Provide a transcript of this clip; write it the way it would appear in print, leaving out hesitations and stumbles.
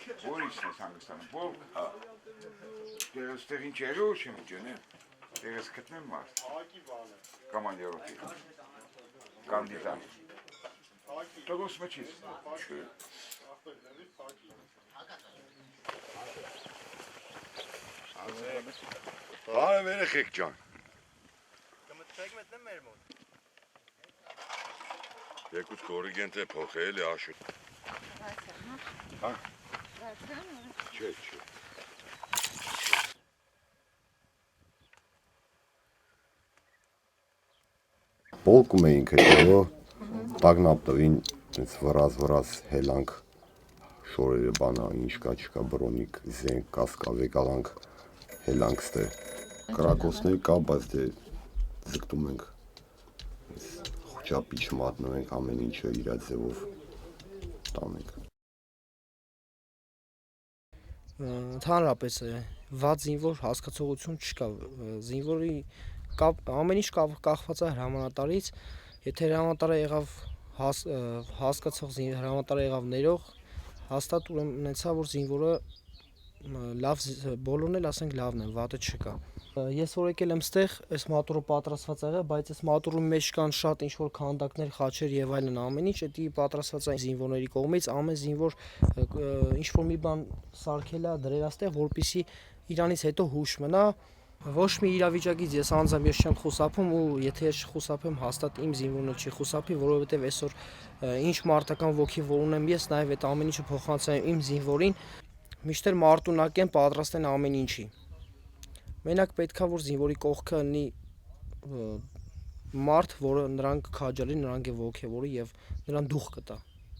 Որից ես հանգստանում, բոլք, դերս տեղին չեղի ու չեմ ջնեմ, դերս կտնեմ մարդ, կամանյարոտի, կանդիդան, տողոս մչից, չէ, Այ վերեխեք ջան, կմտվեք մտնեմ մեր մոտ, եկուց կորիգենտ է փոխել է աշուտ, չէ, Պոլկում էինք հետո, տագնապ տվին, վրազ հելանք, շորերը բանա, ինչ կա չկա, բրոնիկ, զենք, կասկա, վեկալանք, հելանք ստե, կրակոսներ կա, բայց դե զգտում ենք, խուճապիչ մատնում ենք, ամեն ինչը իրա ձևով տանենք։ Ընդհանրապես վատ զինվոր հասկացողություն չկա, զինվորի ամեն ինչ կախված է հրամանատարից, եթե հրամանատարը եղավ հասկացող հրամանատարը եղավ ներող, հաստատ ունեցա, որ զինվորը բոլորն էլ ասենք լավն են, վատը չկա։ Ես որ եկել եմ ստեղ, այս մատուռը պատրաստված եղել, բայց այս մատուռի մեջ կան շատ ինչ-որ քանդակներ, խաչեր եւ այլն ամեն ինչ, դա պատրաստված է զինվորների կողմից, ամեն զինվոր ինչ-որ մի բան սարքել է, դրել է ստեղ, որպեսզի իրանից հետո հուշ մնա։ Ոչ մի իրավիճակից ես անձամբ ես չեմ խուսափում ու եթե ես չխուսափեմ, հաստատ իմ զինվորն չի խուսափի, որովհետև այսօր ինչ մարտական ոգի որ ունեմ ես, նաև այդ ամեն ինչը փոխանցեմ իմ զինվորին, միշտ էլ մարտունակ եմ, պատրաստ են ամեն ինչի։ Մենակ պետքա որ զինվորի կողքը լինի մարդ, որը նրան կքաջալի, նրան կողքեվորի եւ նրան դուխ կտա։